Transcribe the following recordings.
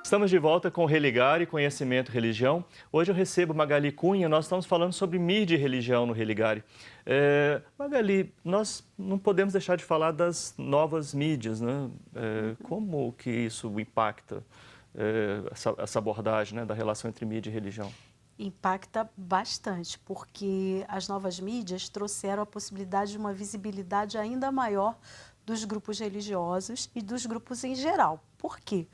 Estamos de volta com Religar e Conhecimento e Religião. Hoje eu recebo Magali Cunha, nós estamos falando sobre mídia e religião no Religare. Magali, nós não podemos deixar de falar das novas mídias, né? Como que isso impacta essa abordagem, né, da relação entre mídia e religião? Impacta bastante, porque as novas mídias trouxeram a possibilidade de uma visibilidade ainda maior dos grupos religiosos e dos grupos em geral. Por quê?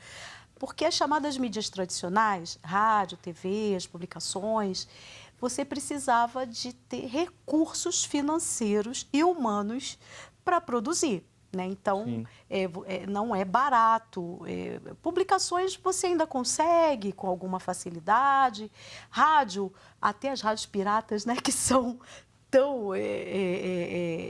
Porque as chamadas mídias tradicionais, rádio, TV, as publicações, você precisava de ter recursos financeiros e humanos para produzir, né? Então, não é barato. Publicações você ainda consegue com alguma facilidade. Rádio, até as rádios piratas, né, que são tão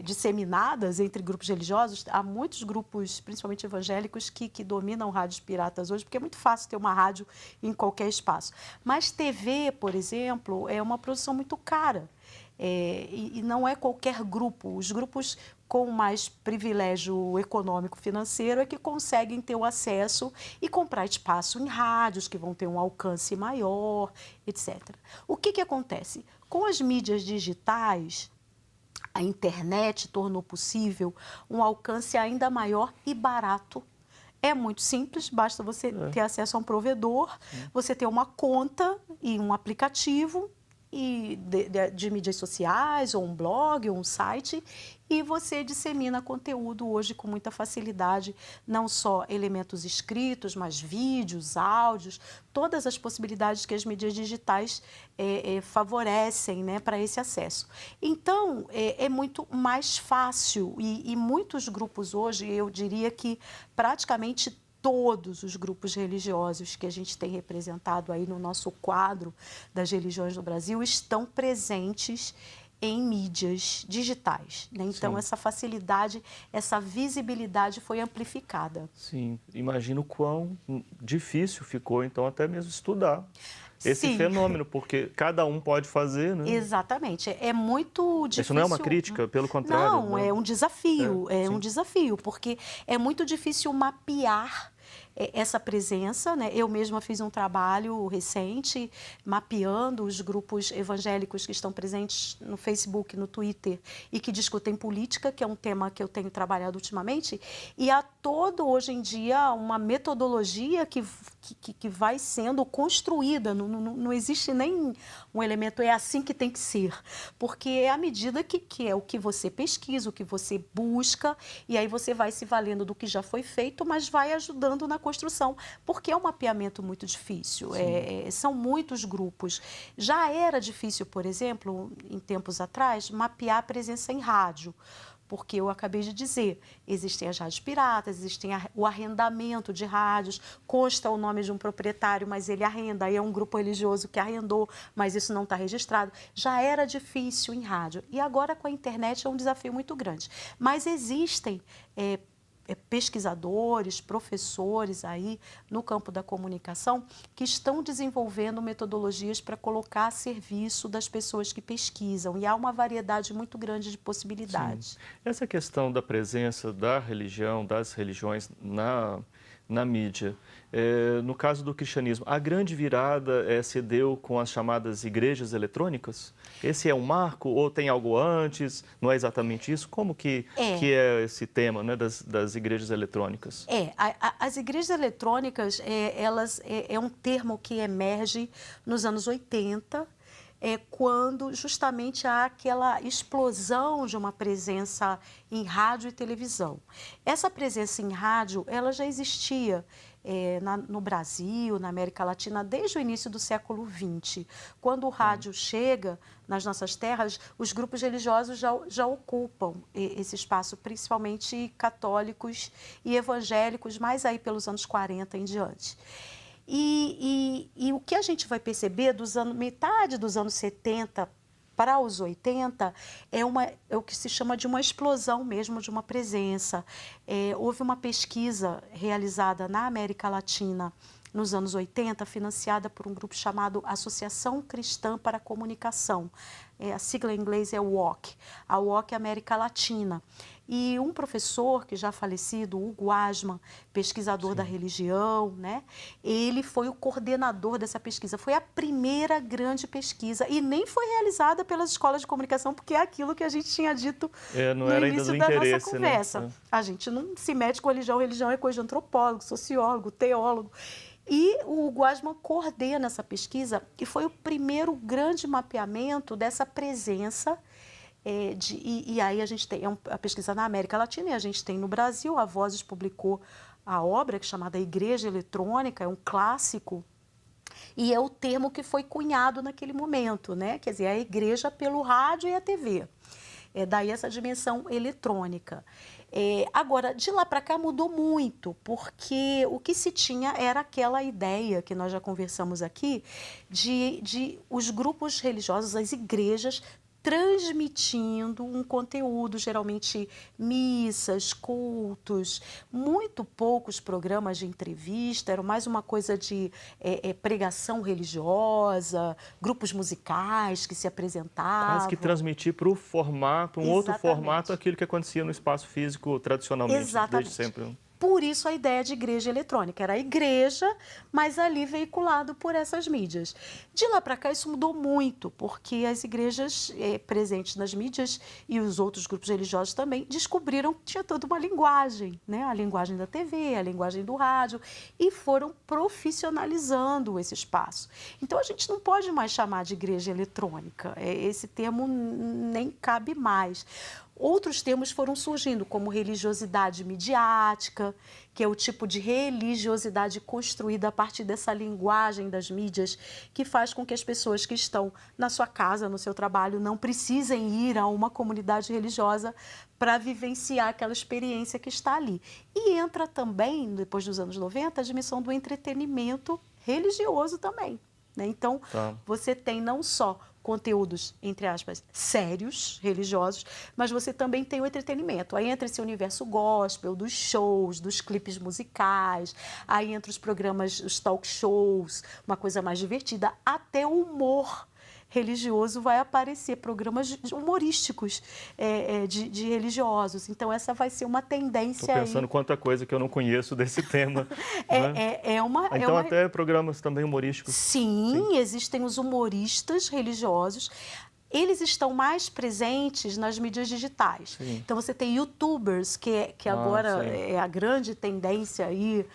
disseminadas entre grupos religiosos. Há muitos grupos, principalmente evangélicos, que dominam rádios piratas hoje, porque é muito fácil ter uma rádio em qualquer espaço. Mas TV, por exemplo, é uma produção muito cara. E não é qualquer grupo. Os grupos com mais privilégio econômico financeiro é que conseguem ter o acesso e comprar espaço em rádios que vão ter um alcance maior, etc. O que acontece? Com as mídias digitais, a internet tornou possível um alcance ainda maior e barato. É muito simples, basta você ter acesso a um provedor, você ter uma conta e um aplicativo de mídias sociais, ou um blog, ou um site, e você dissemina conteúdo hoje com muita facilidade, não só elementos escritos, mas vídeos, áudios, todas as possibilidades que as mídias digitais favorecem, né, para esse acesso. Então, é muito mais fácil e muitos grupos hoje, eu diria que praticamente todos os grupos religiosos que a gente tem representado aí no nosso quadro das religiões no Brasil estão presentes em mídias digitais, né? Então, Sim. essa facilidade, essa visibilidade foi amplificada. Sim, imagino quão difícil ficou, então, até mesmo estudar esse Sim. fenômeno, porque cada um pode fazer, né? Exatamente. É muito difícil. Isso não é uma crítica, pelo contrário. Não, né? é um desafio. É um Sim. desafio, porque é muito difícil mapear essa presença, né? Eu mesma fiz um trabalho recente mapeando os grupos evangélicos que estão presentes no Facebook, no Twitter e que discutem política, que é um tema que eu tenho trabalhado ultimamente, e há hoje em dia, uma metodologia que vai sendo construída, não existe nem um elemento, é assim que tem que ser, porque é à medida que é o que você pesquisa, o que você busca, e aí você vai se valendo do que já foi feito, mas vai ajudando na construção, porque é um mapeamento muito difícil, são muitos grupos. Já era difícil, por exemplo, em tempos atrás, mapear a presença em rádio, porque eu acabei de dizer, existem as rádios piratas, existem o arrendamento de rádios, consta o nome de um proprietário, mas ele arrenda, aí é um grupo religioso que arrendou, mas isso não está registrado. Já era difícil em rádio, e agora com a internet é um desafio muito grande. Mas existem pesquisadores, professores aí no campo da comunicação que estão desenvolvendo metodologias para colocar a serviço das pessoas que pesquisam, e há uma variedade muito grande de possibilidades. Sim. Essa questão da presença da religião, das religiões na mídia, no caso do cristianismo, a grande virada se deu com as chamadas igrejas eletrônicas? Esse é um marco ou tem algo antes? Não é exatamente isso? Como que é esse tema, né, das igrejas eletrônicas? As igrejas eletrônicas, elas é um termo que emerge nos anos 80, quando justamente há aquela explosão de uma presença em rádio e televisão. Essa presença em rádio, ela já existia no Brasil, na América Latina, desde o início do século XX. Quando o rádio chega nas nossas terras, os grupos religiosos já ocupam esse espaço, principalmente católicos e evangélicos, mais aí pelos anos 40 em diante. E o que a gente vai perceber metade dos anos 70 para os 80 é o que se chama de uma explosão mesmo, de uma presença. Houve uma pesquisa realizada na América Latina nos anos 80, financiada por um grupo chamado Associação Cristã para a Comunicação, a sigla em inglês é WOC, a WOC América Latina. E um professor que já falecido, Hugo Asman, pesquisador da religião, né? Ele foi o coordenador dessa pesquisa. Foi a primeira grande pesquisa e nem foi realizada pelas escolas de comunicação, porque é aquilo que a gente tinha dito não no era início ainda do da nossa interesse, conversa. né? A gente não se mete com religião é coisa de antropólogo, sociólogo, teólogo. E o Hugo Asman coordena essa pesquisa e foi o primeiro grande mapeamento dessa presença. E aí a gente tem a pesquisa na América Latina e a gente tem no Brasil. A Vozes publicou a obra que é chamada Igreja Eletrônica, é um clássico. E é o termo que foi cunhado naquele momento, né? Quer dizer, a igreja pelo rádio e a TV. Daí essa dimensão eletrônica. Agora, de lá para cá mudou muito, porque o que se tinha era aquela ideia que nós já conversamos aqui, de os grupos religiosos, as igrejas, transmitindo um conteúdo, geralmente missas, cultos, muito poucos programas de entrevista, era mais uma coisa de pregação religiosa, grupos musicais que se apresentavam. Quase que transmitir para o formato, um outro formato, aquilo que acontecia no espaço físico tradicionalmente, desde sempre. Por isso a ideia de igreja eletrônica. Era a igreja, mas ali veiculado por essas mídias. De lá para cá isso mudou muito, porque as igrejas presentes nas mídias e os outros grupos religiosos também descobriram que tinha toda uma linguagem, né? A linguagem da TV, a linguagem do rádio, e foram profissionalizando esse espaço. Então a gente não pode mais chamar de igreja eletrônica. Esse termo nem cabe mais. Outros termos foram surgindo, como religiosidade midiática, que é o tipo de religiosidade construída a partir dessa linguagem das mídias, que faz com que as pessoas que estão na sua casa, no seu trabalho, não precisem ir a uma comunidade religiosa para vivenciar aquela experiência que está ali. E entra também, depois dos anos 90, a dimensão do entretenimento religioso também, né? Então, você tem não só conteúdos, entre aspas, sérios, religiosos, mas você também tem o entretenimento. Aí entra esse universo gospel, dos shows, dos clipes musicais, aí entra os programas, os talk shows, uma coisa mais divertida, até o humor religioso vai aparecer, programas humorísticos de religiosos. Então, essa vai ser uma tendência. Estou pensando quanta coisa que eu não conheço desse tema. Né? Então, até programas também humorísticos. Sim, existem os humoristas religiosos. Eles estão mais presentes nas mídias digitais. Sim. Então, você tem youtubers, que agora é a grande tendência aí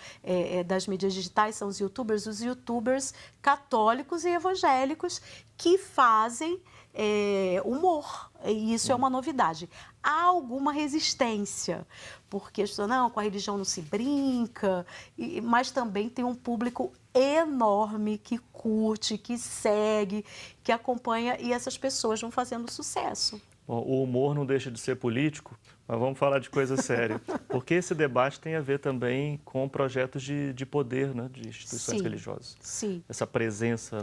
das mídias digitais, são os youtubers católicos e evangélicos que fazem humor. E isso é uma novidade. Há alguma resistência, porque as pessoas, não, com a religião não se brinca, mas também tem um público enorme que curte, que segue, que acompanha, e essas pessoas vão fazendo sucesso. Bom, o humor não deixa de ser político, mas vamos falar de coisa séria. Porque esse debate tem a ver também com projetos de poder, né, de instituições religiosas. Sim. Essa presença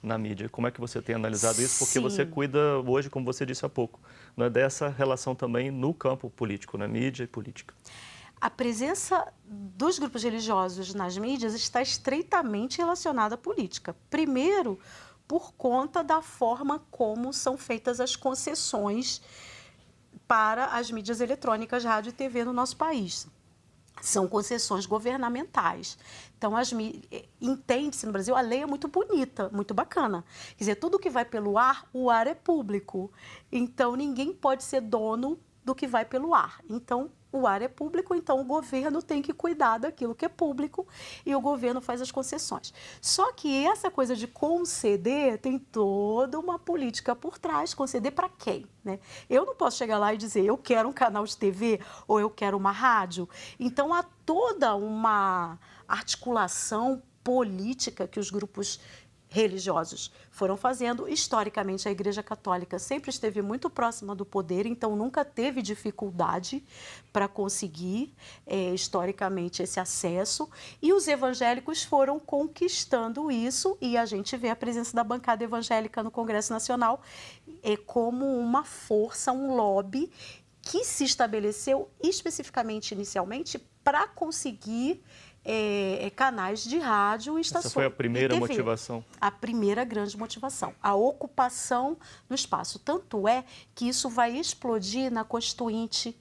na mídia. Como é que você tem analisado isso? Porque você cuida hoje, como você disse há pouco, né, dessa relação também no campo político, na mídia e política. A presença dos grupos religiosos nas mídias está estreitamente relacionada à política. Primeiro, por conta da forma como são feitas as concessões para as mídias eletrônicas, rádio e TV no nosso país. São concessões governamentais. Então, entende-se no Brasil, a lei é muito bonita, muito bacana. Quer dizer, tudo que vai pelo ar, o ar é público. Então, ninguém pode ser dono do que vai pelo ar. Então, o ar é público, então o governo tem que cuidar daquilo que é público e o governo faz as concessões. Só que essa coisa de conceder tem toda uma política por trás. Conceder para quem, né? Eu não posso chegar lá e dizer eu quero um canal de TV ou eu quero uma rádio. Então há toda uma articulação política que os grupos religiosos foram fazendo. Historicamente, a Igreja Católica sempre esteve muito próxima do poder, então nunca teve dificuldade para conseguir, historicamente, esse acesso. E os evangélicos foram conquistando isso, e a gente vê a presença da bancada evangélica no Congresso Nacional como uma força, um lobby que se estabeleceu especificamente, inicialmente, para conseguir canais de rádio e estações. Essa foi a primeira e TV. motivação. A primeira grande motivação, a ocupação no espaço. Tanto é que isso vai explodir na Constituinte,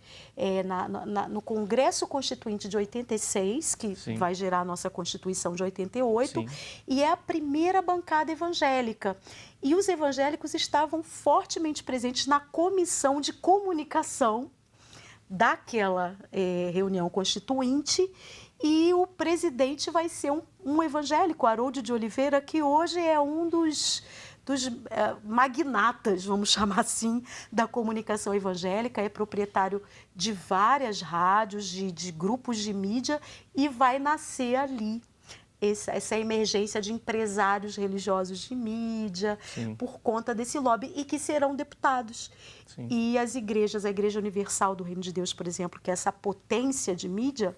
no Congresso Constituinte de 86, que Sim. vai gerar a nossa Constituição de 88, Sim. e é a primeira bancada evangélica. E os evangélicos estavam fortemente presentes na comissão de comunicação daquela reunião constituinte, e o presidente vai ser um evangélico, Harold de Oliveira, que hoje é um dos magnatas, vamos chamar assim, da comunicação evangélica, é proprietário de várias rádios, de grupos de mídia, e vai nascer ali essa emergência de empresários religiosos de mídia, Sim. por conta desse lobby, e que serão deputados. Sim. E as igrejas, a Igreja Universal do Reino de Deus, por exemplo, que é essa potência de mídia,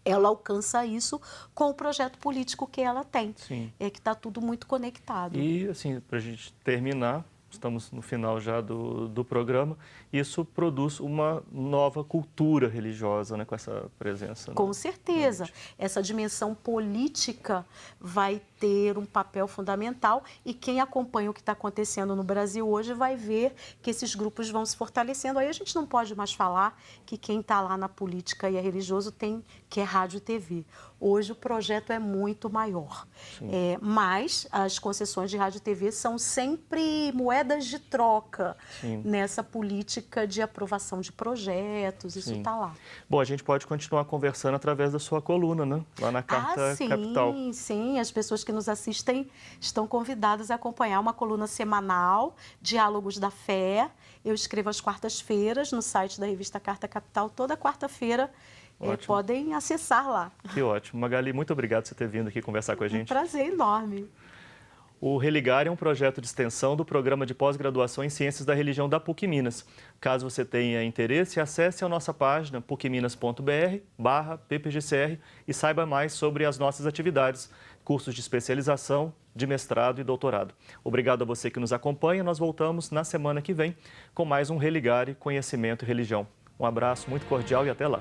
ela alcança isso com o projeto político que ela tem. Sim. É que está tudo muito conectado. E, assim, para a gente terminar, estamos no final já do programa, isso produz uma nova cultura religiosa, né, com essa presença. Com certeza. Essa dimensão política vai ter um papel fundamental, e quem acompanha o que está acontecendo no Brasil hoje vai ver que esses grupos vão se fortalecendo. Aí a gente não pode mais falar que quem está lá na política e é religioso que é rádio e TV. Hoje o projeto é muito maior. Mas as concessões de rádio e TV são sempre moedas de troca. Sim. Nessa política de aprovação de projetos, isso está lá. Bom, a gente pode continuar conversando através da sua coluna, né? Lá na Carta Capital. Sim, as pessoas que nos assistem estão convidadas a acompanhar uma coluna semanal, Diálogos da Fé. Eu escrevo às quartas-feiras no site da revista Carta Capital, toda quarta-feira. Podem acessar lá. Que ótimo. Magali, muito obrigado por você ter vindo aqui conversar com a gente. Um prazer enorme. O Religar é um projeto de extensão do Programa de Pós-Graduação em Ciências da Religião da PUC Minas. Caso você tenha interesse, acesse a nossa página pucminas.br/ppgcr e saiba mais sobre as nossas atividades, cursos de especialização, de mestrado e doutorado. Obrigado a você que nos acompanha. Nós voltamos na semana que vem com mais um Religar, Conhecimento e Religião. Um abraço muito cordial e até lá.